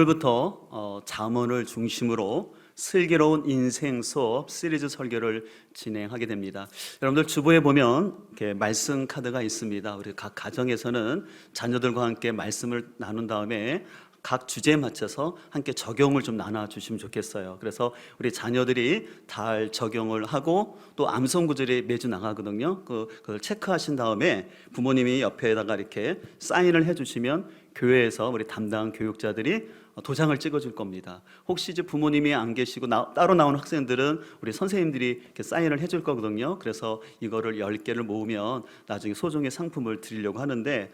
오늘부터 잠언을 중심으로 슬기로운 인생 수업 시리즈 설교를 진행하게 됩니다. 여러분들 주보에 보면 이렇게 말씀 카드가 있습니다. 우리 각 가정에서는 자녀들과 함께 말씀을 나눈 다음에 각 주제에 맞춰서 함께 적용을 좀 나눠주시면 좋겠어요. 그래서 우리 자녀들이 잘 적용을 하고 또 암송 구절이 매주 나가거든요. 그걸 체크하신 다음에 부모님이 옆에다가 이렇게 사인을 해주시면 교회에서 우리 담당 교육자들이 도장을 찍어줄 겁니다. 혹시 이제 부모님이 안 계시고 따로 나온 학생들은 우리 선생님들이 이렇게 사인을 해줄 거거든요. 그래서 이거를 10개를 모으면 나중에 소정의 상품을 드리려고 하는데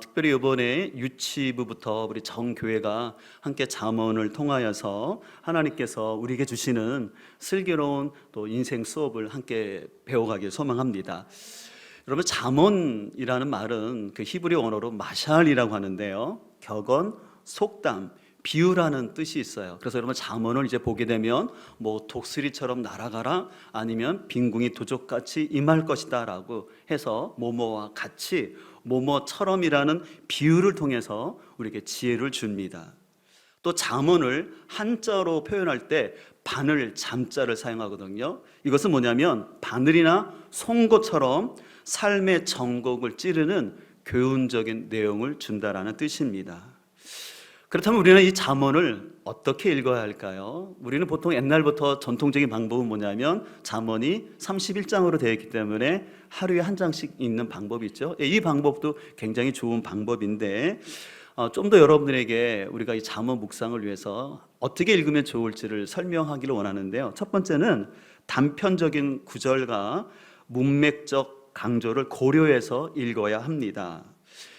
특별히 이번에 유치부부터 우리 정교회가 함께 잠언을 통하여서 하나님께서 우리에게 주시는 슬기로운 또 인생 수업을 함께 배워가길 소망합니다. 여러분, 잠언이라는 말은 그 히브리 언어로 마샬이라고 하는데요, 격언, 속담, 비유라는 뜻이 있어요. 그래서 여러분 잠언을 이제 보게 되면 뭐 독수리처럼 날아가라, 아니면 빈궁이 두족같이 임할 것이다 라고 해서 뭐뭐와 같이, 뭐뭐처럼이라는 비유를 통해서 우리에게 지혜를 줍니다. 또 잠언을 한자로 표현할 때 바늘, 잠자를 사용하거든요. 이것은 뭐냐면 바늘이나 송곳처럼 삶의 정곡을 찌르는 교훈적인 내용을 준다라는 뜻입니다. 그렇다면 우리는 이 잠언을 어떻게 읽어야 할까요? 우리는 보통 옛날부터 전통적인 방법은 뭐냐면 잠언이 31장으로 되어 있기 때문에 하루에 한 장씩 읽는 방법이 있죠. 이 방법도 굉장히 좋은 방법인데 좀 더 여러분들에게 우리가 이 잠언 묵상을 위해서 어떻게 읽으면 좋을지를 설명하기를 원하는데요. 첫 번째는 단편적인 구절과 문맥적 강조를 고려해서 읽어야 합니다.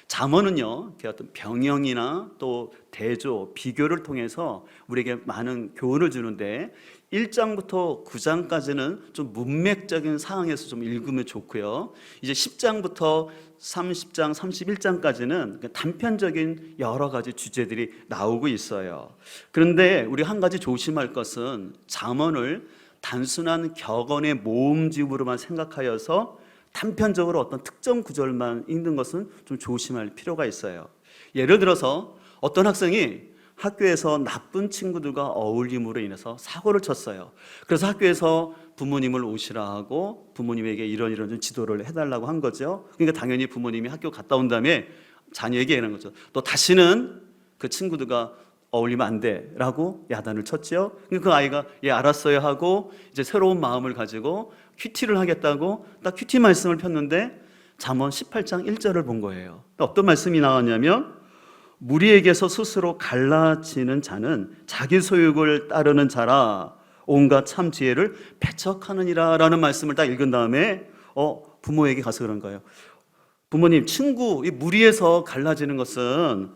잠언은요, 어떤 병형이나 또 대조, 비교를 통해서 우리에게 많은 교훈을 주는데 1장부터 9장까지는 좀 문맥적인 상황에서 좀 읽으면 좋고요. 이제 10장부터 30장, 31장까지는 단편적인 여러 가지 주제들이 나오고 있어요. 그런데 우리 한 가지 조심할 것은 잠언을 단순한 격언의 모음집으로만 생각하여서 단편적으로 어떤 특정 구절만 읽는 것은 좀 조심할 필요가 있어요. 예를 들어서 어떤 학생이 학교에서 나쁜 친구들과 어울림으로 인해서 사고를 쳤어요. 그래서 학교에서 부모님을 오시라 하고 부모님에게 이런 좀 지도를 해달라고 한 거죠. 그러니까 당연히 부모님이 학교 갔다 온 다음에 자녀에게 얘기하는 거죠. 또 다시는 그 친구들과 어울리면 안 돼 라고 야단을 쳤죠. 그 아이가 예 알았어요 하고 이제 새로운 마음을 가지고 큐티를 하겠다고 딱 큐티 말씀을 폈는데 잠언 18장 1절을 본 거예요. 어떤 말씀이 나왔냐면 무리에게서 스스로 갈라지는 자는 자기 소욕을 따르는 자라 온갖 참 지혜를 배척하느니라 라는 말씀을 딱 읽은 다음에 부모에게 가서 그런 거예요. 부모님, 친구, 이 무리에서 갈라지는 것은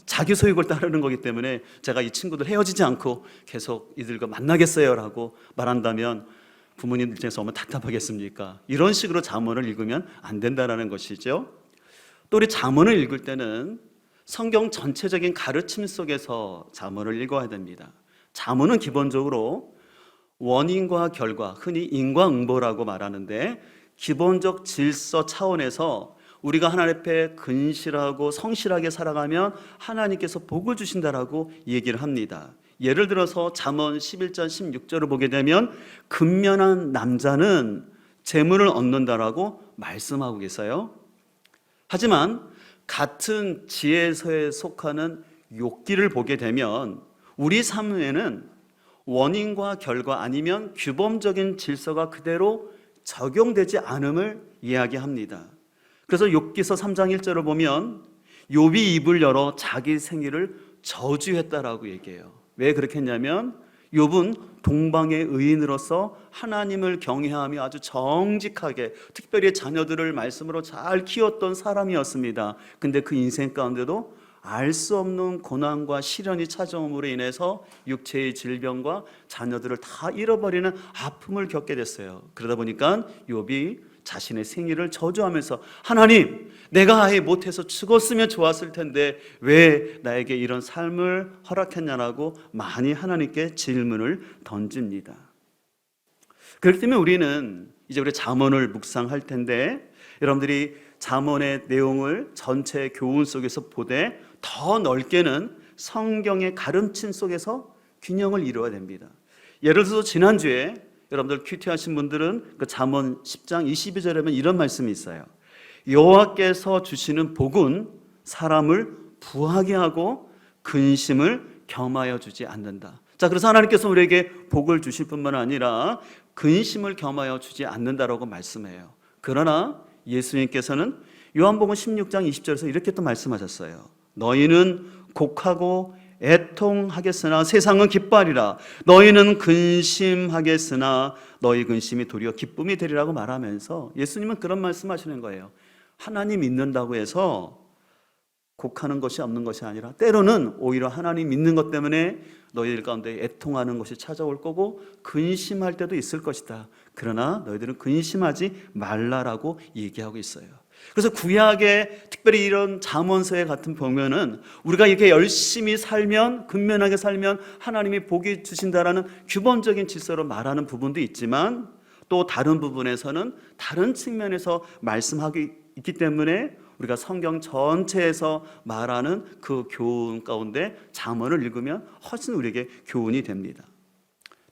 자기 소욕을 따르는 거기 때문에 제가 이 친구들 헤어지지 않고 계속 이들과 만나겠어요 라고 말한다면 부모님 입장에서 얼마나 답답하겠습니까? 이런 식으로 잠언을 읽으면 안 된다는 것이죠. 또 우리 잠언을 읽을 때는 성경 전체적인 가르침 속에서 잠언을 읽어야 됩니다. 잠언은 기본적으로 원인과 결과, 흔히 인과응보라고 말하는데 기본적 질서 차원에서 우리가 하나님 앞에 근실하고 성실하게 살아가면 하나님께서 복을 주신다라고 얘기를 합니다. 예를 들어서 잠언 11장 16절을 보게 되면 근면한 남자는 재물을 얻는다라고 말씀하고 계세요. 하지만 같은 지혜서에 속하는 욥기를 보게 되면 우리 삶에는 원인과 결과 아니면 규범적인 질서가 그대로 적용되지 않음을 이야기합니다. 그래서 욥기서 3장 1절을 보면 욥이 입을 열어 자기 생일을 저주했다라고 얘기해요. 왜 그렇게 했냐면 욥은 동방의 의인으로서 하나님을 경외하며 아주 정직하게 특별히 자녀들을 말씀으로 잘 키웠던 사람이었습니다. 근데 그 인생 가운데도 알 수 없는 고난과 시련이 찾아옴으로 인해서 육체의 질병과 자녀들을 다 잃어버리는 아픔을 겪게 됐어요. 그러다 보니까 욥이 자신의 생일을 저주하면서 하나님, 내가 아예 못해서 죽었으면 좋았을 텐데 왜 나에게 이런 삶을 허락했냐라고 많이 하나님께 질문을 던집니다. 그렇기 때문에 우리는 이제 우리 잠언을 묵상할 텐데 여러분들이 잠언의 내용을 전체 교훈 속에서 보되 더 넓게는 성경의 가르침 속에서 균형을 이루어야 됩니다. 예를 들어서 지난주에 여러분들 큐티하신 분들은 그 잠언 10장 22절에 보면 이런 말씀이 있어요. 여호와께서 주시는 복은 사람을 부하게 하고 근심을 겸하여 주지 않는다. 자, 그래서 하나님께서 우리에게 복을 주실 뿐만 아니라 근심을 겸하여 주지 않는다라고 말씀해요. 그러나 예수님께서는 요한복음 16장 20절에서 이렇게 또 말씀하셨어요. 너희는 곡하고 애통하겠으나 세상은 기뻐하리라. 너희는 근심하겠으나 너희 근심이 도리어 기쁨이 되리라고 말하면서 예수님은 그런 말씀하시는 거예요. 하나님 믿는다고 해서 곡하는 것이 없는 것이 아니라 때로는 오히려 하나님 믿는 것 때문에 너희들 가운데 애통하는 것이 찾아올 거고 근심할 때도 있을 것이다. 그러나 너희들은 근심하지 말라라고 얘기하고 있어요. 그래서 구약에 특별히 이런 잠언서에 같은 보면은 우리가 이렇게 열심히 살면, 근면하게 살면 하나님이 복이 주신다라는 기본적인 질서로 말하는 부분도 있지만 또 다른 부분에서는 다른 측면에서 말씀하고 있기 때문에 우리가 성경 전체에서 말하는 그 교훈 가운데 잠언을 읽으면 훨씬 우리에게 교훈이 됩니다.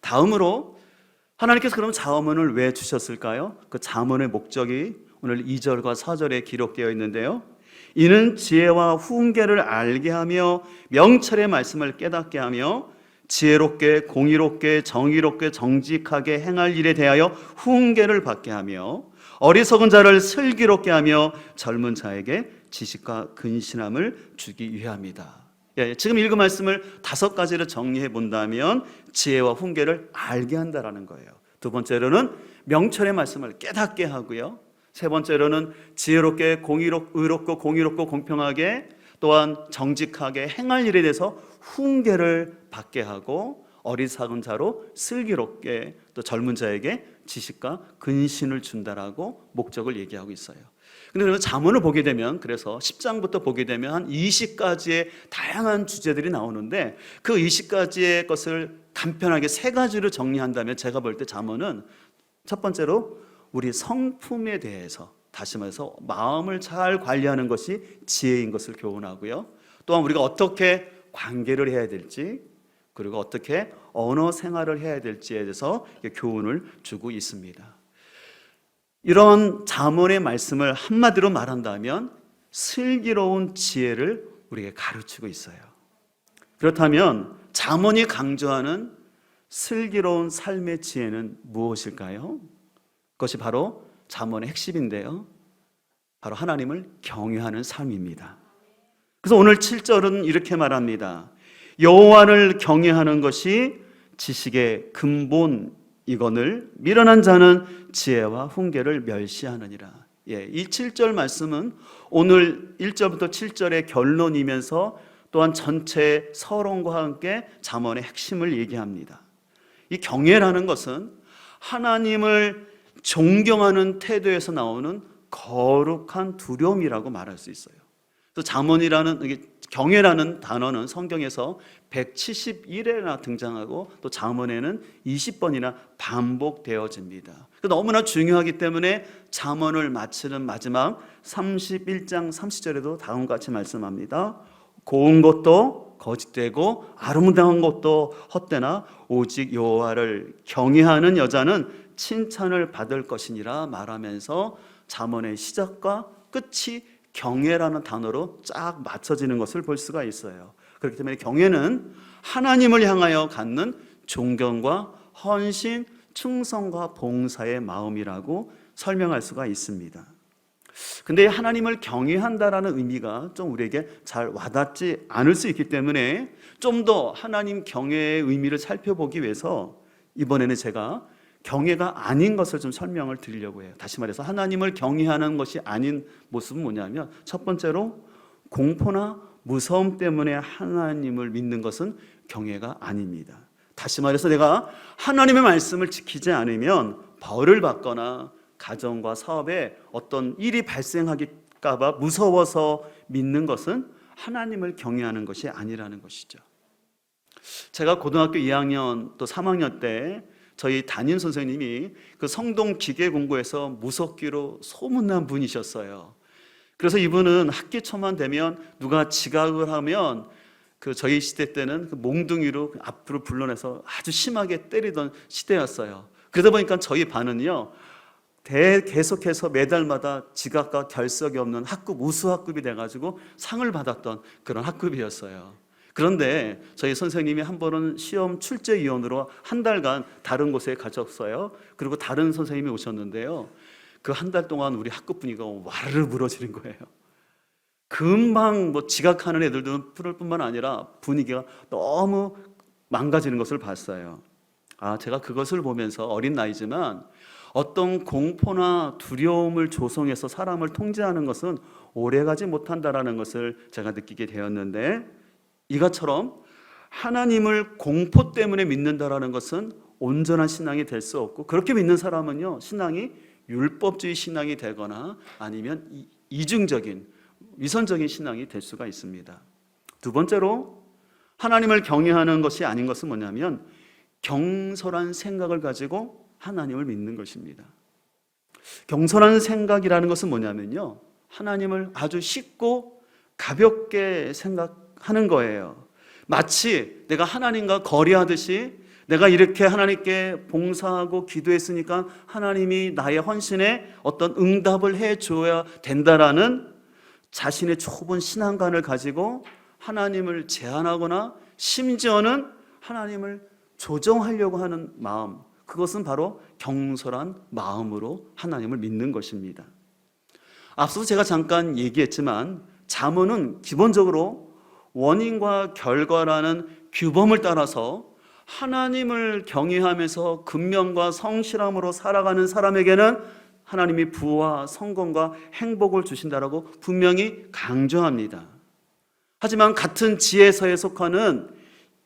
다음으로 하나님께서 그럼 잠언을 왜 주셨을까요? 그 잠언의 목적이 오늘 2절과 4절에 기록되어 있는데요. 이는 지혜와 훈계를 알게 하며 명철의 말씀을 깨닫게 하며 지혜롭게 공의롭게 정의롭게 정직하게 행할 일에 대하여 훈계를 받게 하며 어리석은 자를 슬기롭게 하며 젊은 자에게 지식과 근신함을 주기 위함이다. 지금 읽은 말씀을 5가지로 정리해 본다면 지혜와 훈계를 알게 한다라는 거예요. 두 번째로는 명철의 말씀을 깨닫게 하고요. 세 번째로는 지혜롭게 의롭고 공의롭고 공평하게 또한 정직하게 행할 일에 대해서 훈계를 받게 하고 어리석은 자로 슬기롭게 또 젊은 자에게 지식과 근신을 준다라고 목적을 얘기하고 있어요. 근데 잠언을 보게 되면 그래서 10장부터 보게 되면 한 20가지의 다양한 주제들이 나오는데 그 20가지의 것을 간편하게 3가지로 정리한다면 제가 볼 때 잠언은 첫 번째로 우리 성품에 대해서 다시 말해서 마음을 잘 관리하는 것이 지혜인 것을 교훈하고요. 또한 우리가 어떻게 관계를 해야 될지 그리고 어떻게 언어 생활을 해야 될지에 대해서 교훈을 주고 있습니다. 이런 잠언의 말씀을 한마디로 말한다면 슬기로운 지혜를 우리에게 가르치고 있어요. 그렇다면 잠언이 강조하는 슬기로운 삶의 지혜는 무엇일까요? 그것이 바로 잠언의 핵심인데요. 바로 하나님을 경외하는 삶입니다. 그래서 오늘 7절은 이렇게 말합니다. 여호와를 경외하는 것이 지식의 근본이거늘 미련한 자는 지혜와 훈계를 멸시하느니라. 이 7절 말씀은 오늘 1절부터 7절의 결론이면서 또한 전체 서론과 함께 잠언의 핵심을 얘기합니다. 이 경외라는 것은 하나님을 존경하는 태도에서 나오는 거룩한 두려움이라고 말할 수 있어요. 또 잠언이라는 경외라는 단어는 성경에서 171회나 등장하고 또 잠언에는 20번이나 반복되어집니다. 너무나 중요하기 때문에 잠언을 마치는 마지막 31장 30절에도 다음과 같이 말씀합니다. 고운 것도 거짓되고 아름다운 것도 헛되나 오직 여호와를 경외하는 여자는 칭찬을 받을 것이니라 말하면서 잠언의 시작과 끝이 경외라는 단어로 쫙 맞춰지는 것을 볼 수가 있어요. 그렇기 때문에 경외는 하나님을 향하여 갖는 존경과 헌신, 충성과 봉사의 마음이라고 설명할 수가 있습니다. 근데 하나님을 경외한다라는 의미가 좀 우리에게 잘 와닿지 않을 수 있기 때문에 좀 더 하나님 경외의 의미를 살펴보기 위해서 이번에는 제가 경외가 아닌 것을 좀 설명을 드리려고 해요. 다시 말해서 하나님을 경외하는 것이 아닌 모습은 뭐냐면 첫 번째로 공포나 무서움 때문에 하나님을 믿는 것은 경외가 아닙니다. 다시 말해서 내가 하나님의 말씀을 지키지 않으면 벌을 받거나 가정과 사업에 어떤 일이 발생할까 봐 무서워서 믿는 것은 하나님을 경외하는 것이 아니라는 것이죠. 제가 고등학교 2학년 또 3학년 때 저희 담임 선생님이 그 성동 기계공고에서 무섭기로 소문난 분이셨어요. 그래서 이분은 학기 초만 되면 누가 지각을 하면 저희 시대 때는 몽둥이로 앞으로 불러내서 아주 심하게 때리던 시대였어요. 그러다 보니까 저희 반은요, 계속해서 매달마다 지각과 결석이 없는 학급, 우수 학급이 돼가지고 상을 받았던 그런 학급이었어요. 그런데 저희 선생님이 한 번은 시험 출제위원으로 한 달간 다른 곳에 가셨어요. 그리고 다른 선생님이 오셨는데요, 그 한 달 동안 우리 학급 분위기가 와르르 무너지는 거예요. 금방 지각하는 애들도 풀을 뿐만 아니라 분위기가 너무 망가지는 것을 봤어요. 제가 그것을 보면서 어린 나이지만 어떤 공포나 두려움을 조성해서 사람을 통제하는 것은 오래가지 못한다라는 것을 제가 느끼게 되었는데, 이것처럼 하나님을 공포 때문에 믿는다라는 것은 온전한 신앙이 될 수 없고, 그렇게 믿는 사람은요, 신앙이 율법주의 신앙이 되거나 아니면 이중적인 위선적인 신앙이 될 수가 있습니다. 두 번째로 하나님을 경외하는 것이 아닌 것은 뭐냐면 경솔한 생각을 가지고 하나님을 믿는 것입니다. 경솔한 생각이라는 것은 뭐냐면요, 하나님을 아주 쉽고 가볍게 생각하는 거예요. 마치 내가 하나님과 거래하듯이 내가 이렇게 하나님께 봉사하고 기도했으니까 하나님이 나의 헌신에 어떤 응답을 해줘야 된다라는 자신의 좁은 신앙관을 가지고 하나님을 제한하거나 심지어는 하나님을 조정하려고 하는 마음, 그것은 바로 경솔한 마음으로 하나님을 믿는 것입니다. 앞서 제가 잠깐 얘기했지만 잠언은 기본적으로 원인과 결과라는 규범을 따라서 하나님을 경외하면서 근면과 성실함으로 살아가는 사람에게는 하나님이 부와 성공과 행복을 주신다라고 분명히 강조합니다. 하지만 같은 지혜서에 속하는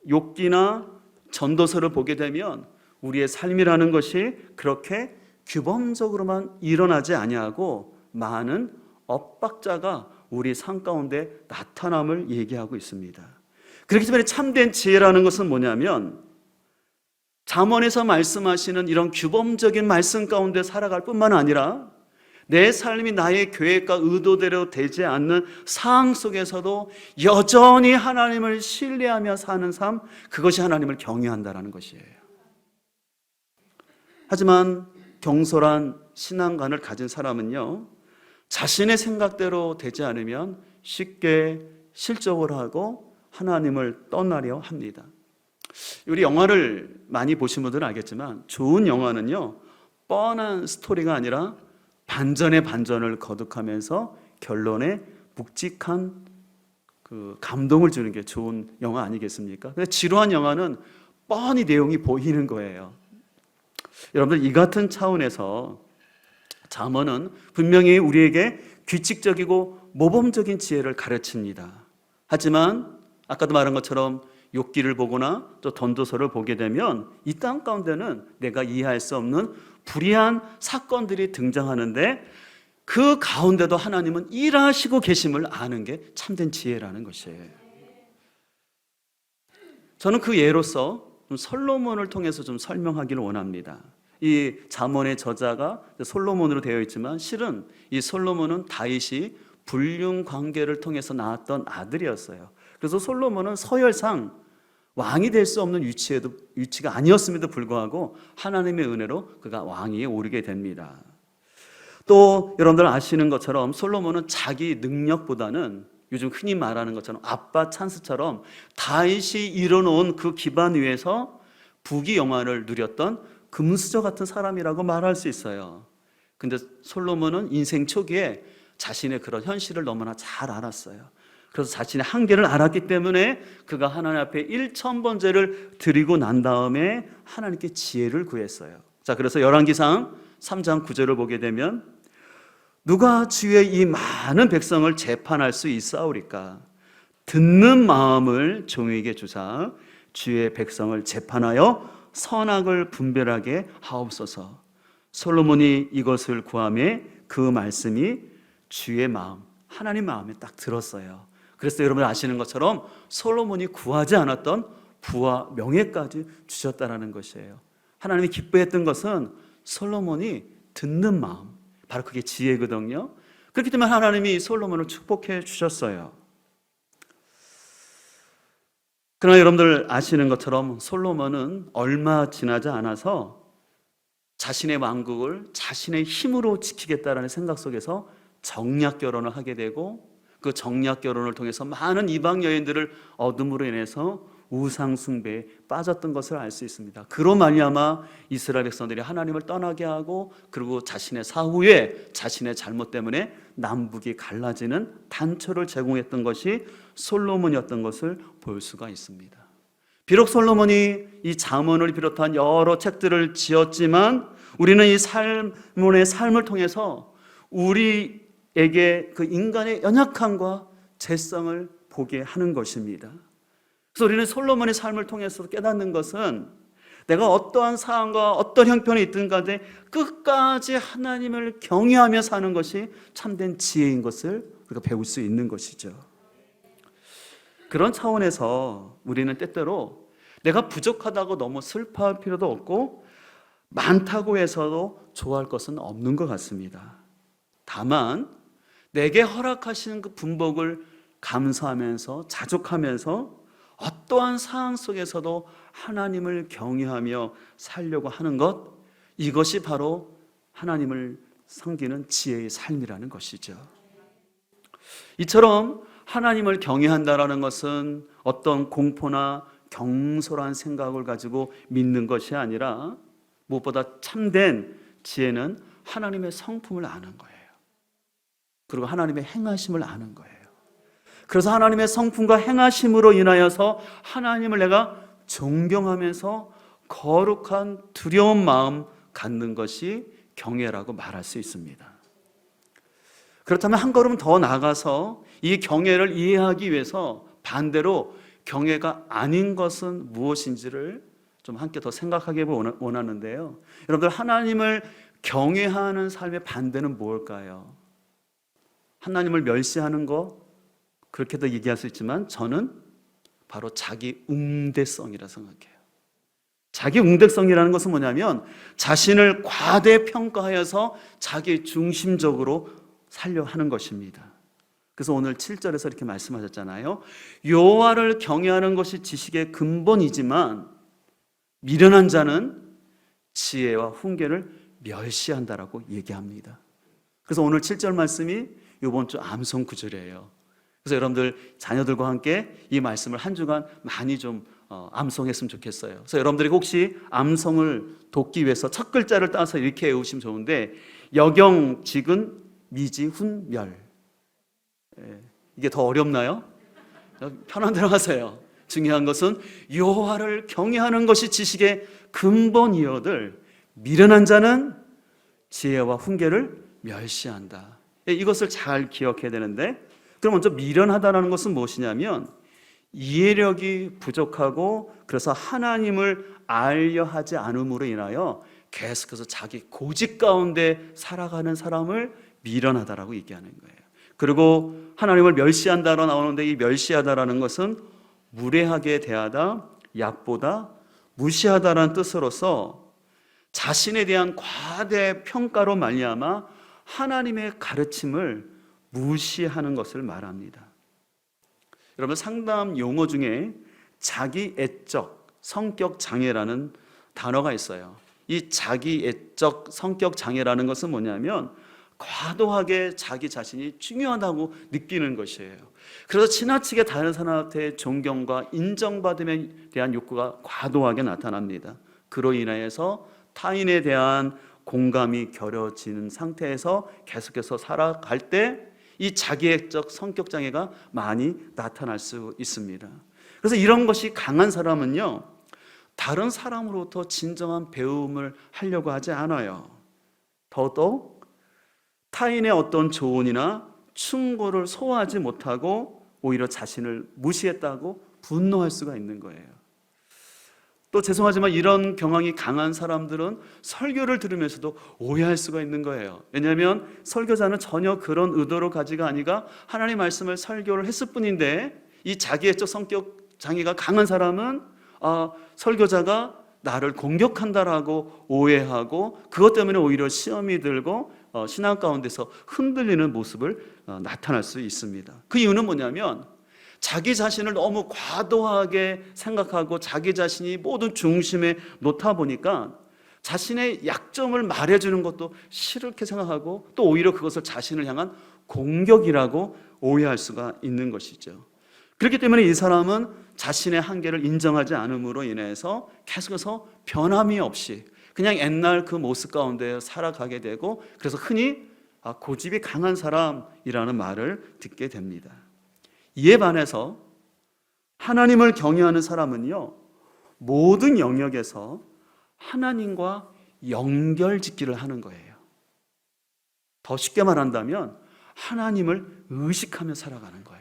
욥기나 전도서를 보게 되면 우리의 삶이라는 것이 그렇게 규범적으로만 일어나지 아니하고 많은 엇박자가 우리 삶 가운데 나타남을 얘기하고 있습니다. 그렇기 때문에 참된 지혜라는 것은 뭐냐면 잠언에서 말씀하시는 이런 규범적인 말씀 가운데 살아갈 뿐만 아니라 내 삶이 나의 계획과 의도대로 되지 않는 상황 속에서도 여전히 하나님을 신뢰하며 사는 삶, 그것이 하나님을 경외한다는 것이에요. 하지만 경솔한 신앙관을 가진 사람은요, 자신의 생각대로 되지 않으면 쉽게 실족을 하고 하나님을 떠나려 합니다. 우리 영화를 많이 보신 분들은 알겠지만 좋은 영화는요, 뻔한 스토리가 아니라 반전의 반전을 거듭하면서 결론에 묵직한 감동을 주는 게 좋은 영화 아니겠습니까? 근데 지루한 영화는 뻔히 내용이 보이는 거예요. 여러분들, 이 같은 차원에서 잠언은 분명히 우리에게 규칙적이고 모범적인 지혜를 가르칩니다. 하지만 아까도 말한 것처럼 욥기를 보거나 또 전도서를 보게 되면 이 땅 가운데는 내가 이해할 수 없는 불의한 사건들이 등장하는데 그 가운데도 하나님은 일하시고 계심을 아는 게 참된 지혜라는 것이에요. 저는 그 예로서 좀 솔로몬을 통해서 좀 설명하기를 원합니다. 이 잠언의 저자가 솔로몬으로 되어 있지만 실은 이 솔로몬은 다윗이 불륜 관계를 통해서 낳았던 아들이었어요. 그래서 솔로몬은 서열상 왕이 될 수 없는 위치가 아니었음에도 불구하고 하나님의 은혜로 그가 왕위에 오르게 됩니다. 또 여러분들 아시는 것처럼 솔로몬은 자기 능력보다는 요즘 흔히 말하는 것처럼 아빠 찬스처럼 다윗이 이뤄놓은 그 기반 위에서 부귀영화를 누렸던 금수저 같은 사람이라고 말할 수 있어요. 근데 솔로몬은 인생 초기에 자신의 그런 현실을 너무나 잘 알았어요. 그래서 자신의 한계를 알았기 때문에 그가 하나님 앞에 1000번제를 드리고 난 다음에 하나님께 지혜를 구했어요. 자, 그래서 열왕기상 3장 9절을 보게 되면 누가 주의 이 많은 백성을 재판할 수 있사오리까? 듣는 마음을 종에게 주사 주의 백성을 재판하여 선악을 분별하게 하옵소서. 솔로몬이 이것을 구하매 그 말씀이 주의 마음, 하나님 마음에 딱 들었어요. 그래서 여러분 아시는 것처럼 솔로몬이 구하지 않았던 부와 명예까지 주셨다는 것이에요. 하나님이 기뻐했던 것은 솔로몬이 듣는 마음, 바로 그게 지혜거든요. 그렇기 때문에 하나님이 솔로몬을 축복해 주셨어요. 그러나 여러분들 아시는 것처럼 솔로몬은 얼마 지나지 않아서 자신의 왕국을 자신의 힘으로 지키겠다라는 생각 속에서 정략 결혼을 하게 되고, 그 정략 결혼을 통해서 많은 이방 여인들을 얻음으로 인해서 우상 숭배에 빠졌던 것을 알 수 있습니다. 그로 말미암아 이스라엘 백성들이 하나님을 떠나게 하고, 그리고 자신의 사후에 자신의 잘못 때문에 남북이 갈라지는 단초를 제공했던 것이 솔로몬이었던 것을 볼 수가 있습니다. 비록 솔로몬이 이 잠언을 비롯한 여러 책들을 지었지만 우리는 이 솔로몬의 삶을 통해서 우리에게 그 인간의 연약함과 죄성을 보게 하는 것입니다. 그래서 우리는 솔로몬의 삶을 통해서 깨닫는 것은 내가 어떠한 상황과 어떤 형편에 있든 간에 끝까지 하나님을 경외하며 사는 것이 참된 지혜인 것을 우리가 배울 수 있는 것이죠. 그런 차원에서 우리는 때때로 내가 부족하다고 너무 슬퍼할 필요도 없고 많다고 해서도 좋아할 것은 없는 것 같습니다. 다만 내게 허락하시는 그 분복을 감사하면서 자족하면서 어떠한 상황 속에서도 하나님을 경외하며 살려고 하는 것, 이것이 바로 하나님을 섬기는 지혜의 삶이라는 것이죠. 이처럼 하나님을 경외한다라는 것은 어떤 공포나 경솔한 생각을 가지고 믿는 것이 아니라 무엇보다 참된 지혜는 하나님의 성품을 아는 거예요. 그리고 하나님의 행하심을 아는 거예요. 그래서 하나님의 성품과 행하심으로 인하여서 하나님을 내가 존경하면서 거룩한 두려운 마음 갖는 것이 경외라고 말할 수 있습니다. 그렇다면 한 걸음 더 나아가서 이 경외를 이해하기 위해서 반대로 경외가 아닌 것은 무엇인지를 좀 함께 더 생각하기 원하는데요. 여러분들, 하나님을 경외하는 삶의 반대는 무엇일까요? 하나님을 멸시하는 거, 그렇게도 얘기할 수 있지만 저는 바로 자기 웅대성이라 생각해요. 자기 웅대성이라는 것은 뭐냐면 자신을 과대평가하여서 자기 중심적으로 살려 하는 것입니다. 그래서 오늘 7절에서 이렇게 말씀하셨잖아요. 여호와를 경외하는 것이 지식의 근본이지만 미련한 자는 지혜와 훈계를 멸시한다라고 얘기합니다. 그래서 오늘 7절 말씀이 이번 주 암송 구절이에요. 그래서 여러분들 자녀들과 함께 이 말씀을 한 주간 많이 좀 암송했으면 좋겠어요. 그래서 여러분들이 혹시 암송을 돕기 위해서 첫 글자를 따서 이렇게 외우시면 좋은데, 여경, 직은, 미지, 훈, 멸. 이게 더 어렵나요? 편한 대로 하세요. 중요한 것은 여호와를 경외하는 것이 지식의 근본이어들 미련한 자는 지혜와 훈계를 멸시한다. 이것을 잘 기억해야 되는데, 그럼 먼저 미련하다는 것은 무엇이냐면 이해력이 부족하고 그래서 하나님을 알려 하지 않음으로 인하여 계속해서 자기 고집 가운데 살아가는 사람을 미련하다라고 얘기하는 거예요. 그리고 하나님을 멸시한다로 나오는데 이 멸시하다라는 것은 무례하게 대하다, 얕보다, 무시하다라는 뜻으로서 자신에 대한 과대 평가로 말미암아 하나님의 가르침을 무시하는 것을 말합니다. 여러분, 상담 용어 중에 자기애적 성격 장애라는 단어가 있어요. 이 자기애적 성격 장애라는 것은 뭐냐면 과도하게 자기 자신이 중요하다고 느끼는 것이에요. 그래서 지나치게 다른 사람한테 존경과 인정받음에 대한 욕구가 과도하게 나타납니다. 그로 인하여서 타인에 대한 공감이 결여지는 상태에서 계속해서 살아갈 때 이 자기애적 성격 장애가 많이 나타날 수 있습니다. 그래서 이런 것이 강한 사람은요, 다른 사람으로부터 진정한 배움을 하려고 하지 않아요. 더더욱 타인의 어떤 조언이나 충고를 소화하지 못하고 오히려 자신을 무시했다고 분노할 수가 있는 거예요. 또 죄송하지만 이런 경향이 강한 사람들은 설교를 들으면서도 오해할 수가 있는 거예요. 왜냐하면 설교자는 전혀 그런 의도로 가지가 아니라 하나님의 말씀을 설교를 했을 뿐인데, 이 자기애적 성격 장애가 강한 사람은 설교자가 나를 공격한다라고 오해하고 그것 때문에 오히려 시험이 들고 신앙 가운데서 흔들리는 모습을 나타날 수 있습니다. 그 이유는 뭐냐면 자기 자신을 너무 과도하게 생각하고 자기 자신이 모든 중심에 놓다 보니까 자신의 약점을 말해주는 것도 싫게 생각하고 또 오히려 그것을 자신을 향한 공격이라고 오해할 수가 있는 것이죠. 그렇기 때문에 이 사람은 자신의 한계를 인정하지 않음으로 인해서 계속해서 변함이 없이 그냥 옛날 그 모습 가운데 살아가게 되고, 그래서 흔히 고집이 강한 사람이라는 말을 듣게 됩니다. 이에 반해서 하나님을 경외하는 사람은요, 모든 영역에서 하나님과 연결짓기를 하는 거예요. 더 쉽게 말한다면 하나님을 의식하며 살아가는 거예요.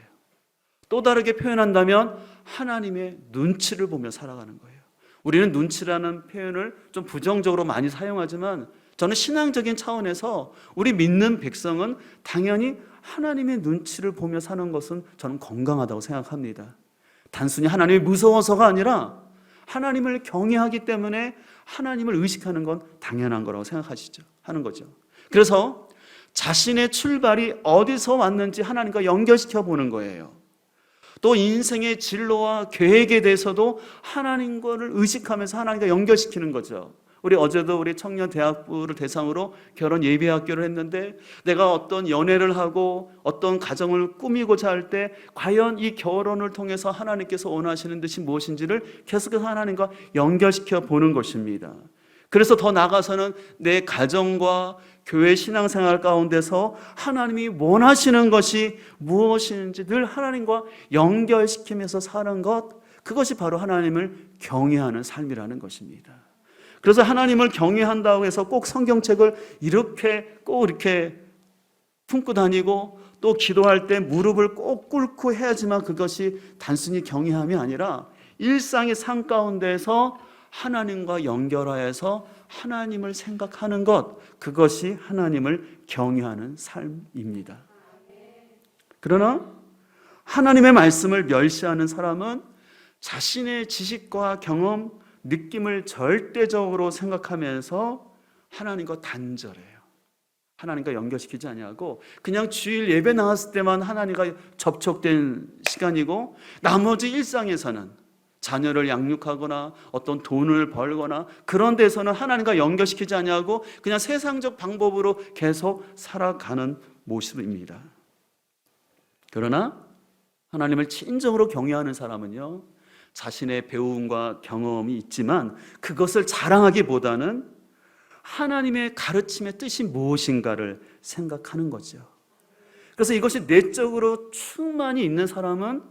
또 다르게 표현한다면 하나님의 눈치를 보며 살아가는 거예요. 우리는 눈치라는 표현을 좀 부정적으로 많이 사용하지만 저는 신앙적인 차원에서 우리 믿는 백성은 당연히 하나님의 눈치를 보며 사는 것은 저는 건강하다고 생각합니다. 단순히 하나님이 무서워서가 아니라 하나님을 경외하기 때문에 하나님을 의식하는 건 당연한 거라고 생각하시죠. 하는 거죠. 그래서 자신의 출발이 어디서 왔는지 하나님과 연결시켜 보는 거예요. 또 인생의 진로와 계획에 대해서도 하나님과를 의식하면서 하나님과 연결시키는 거죠. 우리 어제도 우리 청년 대학부를 대상으로 결혼 예비학교를 했는데, 내가 어떤 연애를 하고 어떤 가정을 꾸미고자 할 때 과연 이 결혼을 통해서 하나님께서 원하시는 뜻이 무엇인지를 계속해서 하나님과 연결시켜 보는 것입니다. 그래서 더 나아가서는 내 가정과 교회 신앙생활 가운데서 하나님이 원하시는 것이 무엇인지 늘 하나님과 연결시키면서 사는 것, 그것이 바로 하나님을 경외하는 삶이라는 것입니다. 그래서 하나님을 경외한다고 해서 꼭 성경책을 꼭 이렇게 품고 다니고 또 기도할 때 무릎을 꼭 꿇고 해야지만 그것이 단순히 경외함이 아니라 일상의 삶 가운데서 하나님과 연결하여서 하나님을 생각하는 것, 그것이 하나님을 경외하는 삶입니다. 그러나 하나님의 말씀을 멸시하는 사람은 자신의 지식과 경험, 느낌을 절대적으로 생각하면서 하나님과 단절해요. 하나님과 연결시키지 아니하고 그냥 주일 예배 나왔을 때만 하나님과 접촉된 시간이고, 나머지 일상에서는 자녀를 양육하거나 어떤 돈을 벌거나 그런 데서는 하나님과 연결시키지 아니하고 그냥 세상적 방법으로 계속 살아가는 모습입니다. 그러나 하나님을 진정으로 경외하는 사람은요, 자신의 배움과 경험이 있지만 그것을 자랑하기보다는 하나님의 가르침의 뜻이 무엇인가를 생각하는 거죠. 그래서 이것이 내적으로 충만히 있는 사람은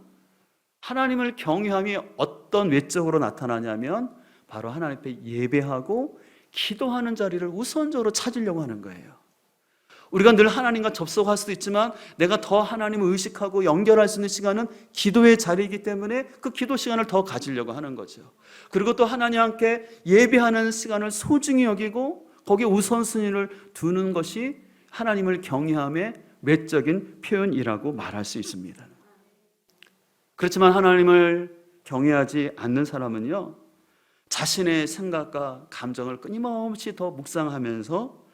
하나님을 경외함이 어떤 외적으로 나타나냐면 바로 하나님 앞에 예배하고 기도하는 자리를 우선적으로 찾으려고 하는 거예요. 우리가 늘 하나님과 접속할 수도 있지만 내가 더 하나님을 의식하고 연결할 수 있는 시간은 기도의 자리이기 때문에 그 기도 시간을 더 가지려고 하는 거죠. 그리고 또 하나님 함께 예배하는 시간을 소중히 여기고 거기에 우선순위를 두는 것이 하나님을 경외함의 외적인 표현이라고 말할 수 있습니다. 그렇지만 하나님을 경외하지 않는 사람은요, 자신의 생각과 감정을 끊임없이 더 묵상하면서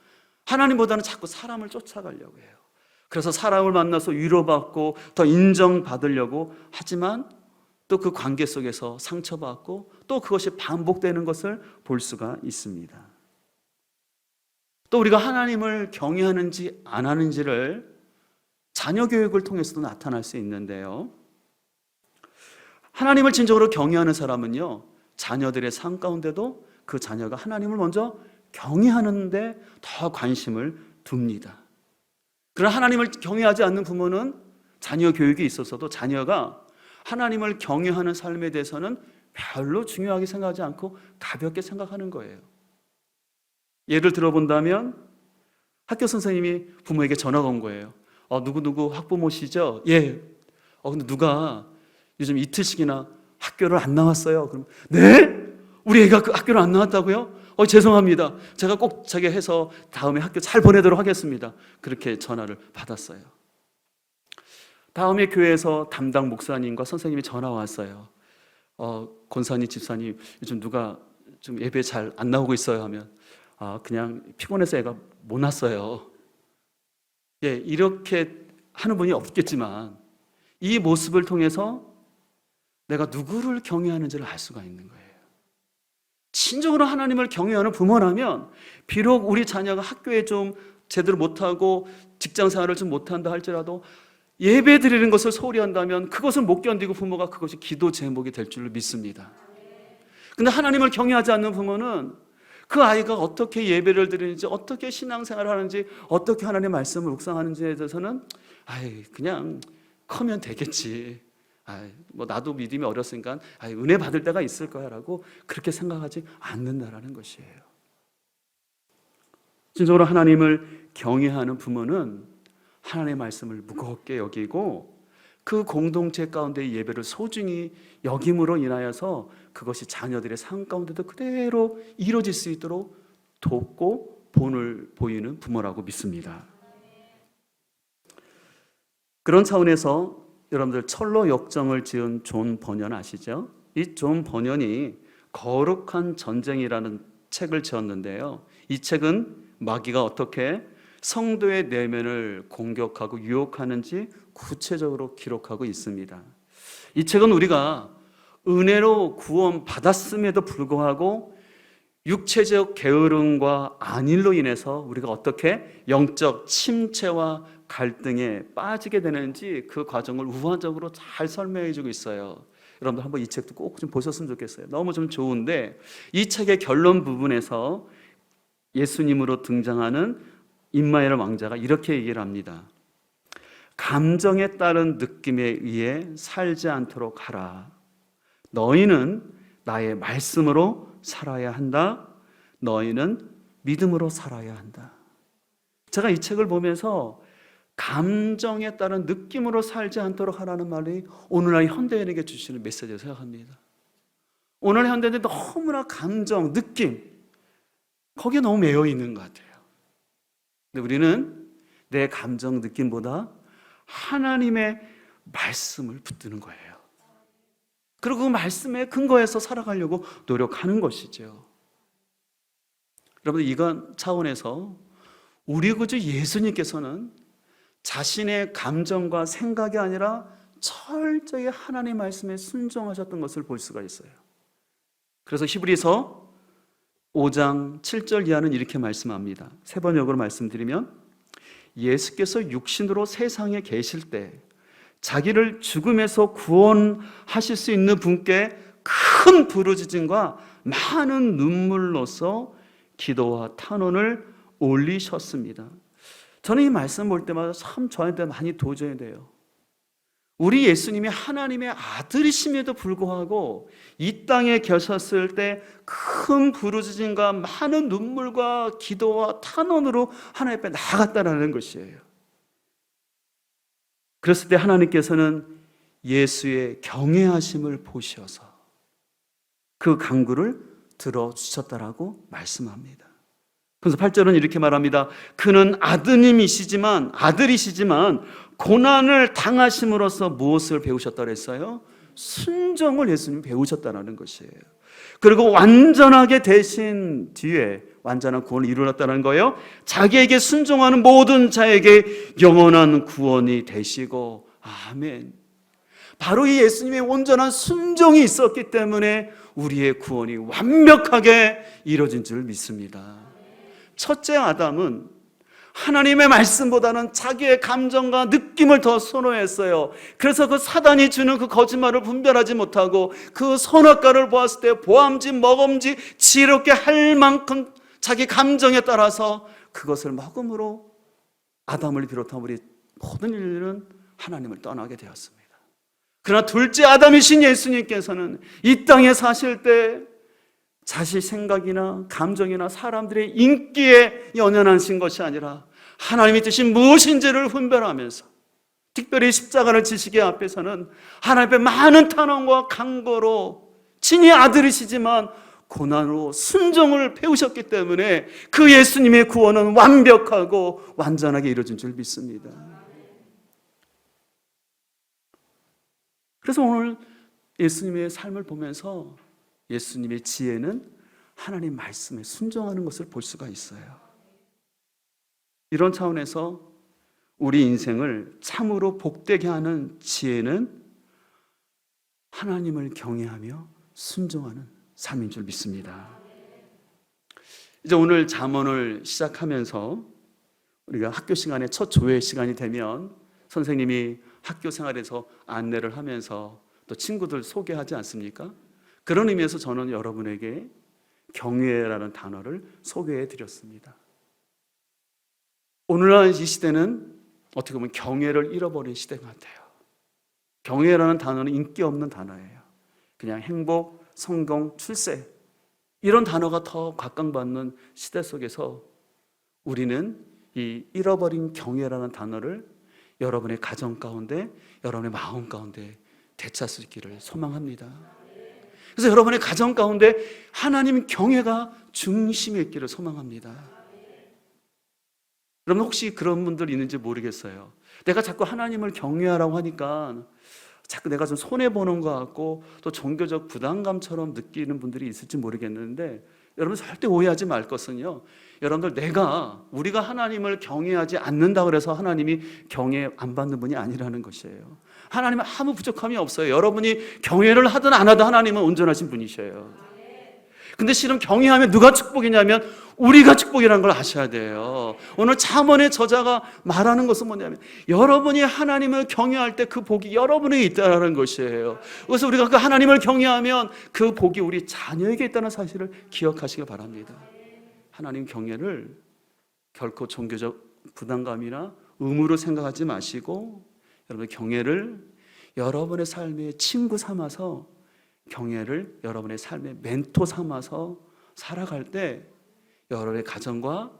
하나님보다는 자꾸 사람을 쫓아가려고 해요. 그래서 사람을 만나서 위로받고 더 인정받으려고 하지만 또 그 관계 속에서 상처받고 또 그것이 반복되는 것을 볼 수가 있습니다. 또 우리가 하나님을 경외하는지 안 하는지를 자녀 교육을 통해서도 나타날 수 있는데요, 하나님을 진정으로 경외하는 사람은요, 자녀들의 삶 가운데도 그 자녀가 하나님을 먼저 경외하는데 더 관심을 둡니다. 그러나 하나님을 경외하지 않는 부모는 자녀 교육에 있어서도 자녀가 하나님을 경외하는 삶에 대해서는 별로 중요하게 생각하지 않고 가볍게 생각하는 거예요. 예를 들어본다면 학교 선생님이 부모에게 전화가 온 거예요. 누구누구 학부모시죠? 예. 근데 누가 요즘 이틀씩이나 학교를 안 나왔어요. 그럼 네? 우리 애가 그 학교를 안 나왔다고요? 죄송합니다. 제가 꼭 저기 해서 다음에 학교 잘 보내도록 하겠습니다. 그렇게 전화를 받았어요. 다음에 교회에서 담당 목사님과 선생님이 전화 왔어요. 권사님, 집사님, 요즘 누가 좀 예배 잘 안 나오고 있어요 하면 그냥 피곤해서 애가 못 왔어요. 예, 이렇게 하는 분이 없겠지만 이 모습을 통해서 내가 누구를 경외하는지를 알 수가 있는 거예요. 진정으로 하나님을 경외하는 부모라면 비록 우리 자녀가 학교에 좀 제대로 못하고 직장 생활을 좀 못한다 할지라도 예배 드리는 것을 소홀히 한다면 그것을 못 견디고 부모가 그것이 기도 제목이 될 줄로 믿습니다. 근데 하나님을 경외하지 않는 부모는 그 아이가 어떻게 예배를 드리는지, 어떻게 신앙생활을 하는지, 어떻게 하나님의 말씀을 묵상하는지에 대해서는 그냥 커면 되겠지, 뭐 나도 믿음이 어렸으니까 은혜 받을 때가 있을 거야 라고 그렇게 생각하지 않는다라는 것이에요. 진정으로 하나님을 경외하는 부모는 하나님의 말씀을 무겁게 여기고 그 공동체 가운데의 예배를 소중히 여김으로 인하여서 그것이 자녀들의 삶 가운데도 그대로 이루어질 수 있도록 돕고 본을 보이는 부모라고 믿습니다. 그런 차원에서 여러분들 철로 역정을 지은 존 버년 아시죠? 이 존 버년이 거룩한 전쟁이라는 책을 지었는데요, 이 책은 마귀가 어떻게 성도의 내면을 공격하고 유혹하는지 구체적으로 기록하고 있습니다. 이 책은 우리가 은혜로 구원받았음에도 불구하고 육체적 게으름과 안일로 인해서 우리가 어떻게 영적 침체와 갈등에 빠지게 되는지 그 과정을 우화적으로 잘 설명해 주고 있어요. 여러분들 한번 이 책도 꼭 좀 보셨으면 좋겠어요. 너무 좀 좋은데 이 책의 결론 부분에서 예수님으로 등장하는 임마엘 왕자가 이렇게 얘기를 합니다. 감정에 따른 느낌에 의해 살지 않도록 하라. 너희는 나의 말씀으로 살아야 한다. 너희는 믿음으로 살아야 한다. 제가 이 책을 보면서 감정에 따른 느낌으로 살지 않도록 하라는 말이 오늘날 현대인에게 주시는 메시지라고 생각합니다. 오늘 현대인은 너무나 감정, 느낌 거기에 너무 매여 있는 것 같아요. 근데 우리는 내 감정, 느낌보다 하나님의 말씀을 붙드는 거예요. 그리고 그 말씀에 근거해서 살아가려고 노력하는 것이죠. 여러분, 이건 차원에서 우리 구주 예수님께서는 자신의 감정과 생각이 아니라 철저히 하나님의 말씀에 순종하셨던 것을 볼 수가 있어요. 그래서 히브리서 5장 7절 이하는 이렇게 말씀합니다. 세 번역으로 말씀드리면, 예수께서 육신으로 세상에 계실 때 자기를 죽음에서 구원하실 수 있는 분께 큰 부르짖음과 많은 눈물로서 기도와 탄원을 올리셨습니다. 저는 이 말씀 볼 때마다 참 저한테 많이 도전이 돼요. 우리 예수님이 하나님의 아들이심에도 불구하고 이 땅에 계셨을 때 큰 부르짖음과 많은 눈물과 기도와 탄원으로 하나님 앞에 나아갔다는 것이에요. 그랬을 때 하나님께서는 예수의 경외하심을 보셔서 그 간구를 들어주셨다라고 말씀합니다. 그래서 8절은 이렇게 말합니다. 그는 아드님이시지만, 아들이시지만 고난을 당하심으로써 무엇을 배우셨다고 했어요? 순종을 예수님이 배우셨다는 것이에요. 그리고 완전하게 되신 뒤에 완전한 구원을 이루었다는 거예요. 자기에게 순종하는 모든 자에게 영원한 구원이 되시고, 아멘. 바로 이 예수님의 온전한 순종이 있었기 때문에 우리의 구원이 완벽하게 이루어진 줄 믿습니다. 첫째 아담은 하나님의 말씀보다는 자기의 감정과 느낌을 더 선호했어요. 그래서 그 사단이 주는 그 거짓말을 분별하지 못하고 그 선악과를 보았을 때 보암지 먹음지 지혜롭게 할 만큼 자기 감정에 따라서 그것을 먹음으로 아담을 비롯한 우리 모든 인류는 하나님을 떠나게 되었습니다. 그러나 둘째 아담이신 예수님께서는 이 땅에 사실 때 자신 생각이나 감정이나 사람들의 인기에 연연하신 것이 아니라 하나님의 뜻이 무엇인지를 분별하면서, 특별히 십자가를 지시기 앞에서는 하나님의 많은 탄원과 간구로 친히 아들이시지만 고난으로 순종을 배우셨기 때문에 그 예수님의 구원은 완벽하고 완전하게 이루어진 줄 믿습니다. 그래서 오늘 예수님의 삶을 보면서 예수님의 지혜는 하나님 말씀에 순종하는 것을 볼 수가 있어요. 이런 차원에서 우리 인생을 참으로 복되게 하는 지혜는 하나님을 경외하며 순종하는 삶인 줄 믿습니다. 이제 오늘 잠언을 시작하면서 우리가 학교 시간에 첫 조회 시간이 되면 선생님이 학교 생활에서 안내를 하면서 또 친구들 소개하지 않습니까? 그런 의미에서 저는 여러분에게 경외라는 단어를 소개해 드렸습니다. 오늘날 이 시대는 어떻게 보면 경외를 잃어버린 시대 같아요. 경외라는 단어는 인기 없는 단어예요. 그냥 행복, 성공, 출세 이런 단어가 더 각광받는 시대 속에서 우리는 이 잃어버린 경외라는 단어를 여러분의 가정 가운데, 여러분의 마음 가운데 되찾을 수 있기를 소망합니다. 그래서 여러분의 가정 가운데 하나님 경외가 중심에 있기를 소망합니다. 여러분 혹시 그런 분들 있는지 모르겠어요. 내가 자꾸 하나님을 경외하라고 하니까 자꾸 내가 좀 손해보는 것 같고 또 종교적 부담감처럼 느끼는 분들이 있을지 모르겠는데 여러분 절대 오해하지 말 것은요, 여러분들 우리가 하나님을 경외하지 않는다 그래서 하나님이 경외 안 받는 분이 아니라는 것이에요. 하나님은 아무 부족함이 없어요. 여러분이 경외를 하든 안 하든 하나님은 온전하신 분이셔요. 근데 실은 경외하면 누가 축복이냐면 우리가 축복이라는 걸 아셔야 돼요. 오늘 잠언의 저자가 말하는 것은 뭐냐면 여러분이 하나님을 경외할 때 그 복이 여러분에게 있다는 것이에요. 그래서 우리가 그 하나님을 경외하면 그 복이 우리 자녀에게 있다는 사실을 기억하시길 바랍니다. 하나님 경외를 결코 종교적 부담감이나 의무로 생각하지 마시고 여러분 경외를 여러분의 삶의 친구 삼아서, 경외를 여러분의 삶의 멘토 삼아서 살아갈 때 여러분의 가정과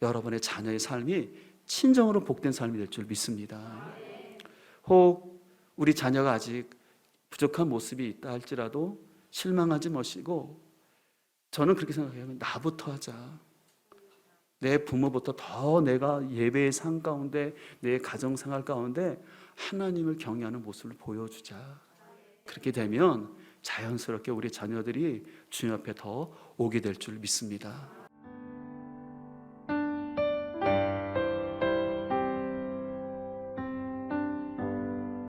여러분의 자녀의 삶이 친정으로 복된 삶이 될 줄 믿습니다. 혹 우리 자녀가 아직 부족한 모습이 있다 할지라도 실망하지 마시고, 저는 그렇게 생각해요. 나부터 하자. 내 부모부터 더 내가 예배의 삶 가운데, 내 가정생활 가운데 하나님을 경외하는 모습을 보여주자. 그렇게 되면 자연스럽게 우리 자녀들이 주님 앞에 더 오게 될 줄 믿습니다.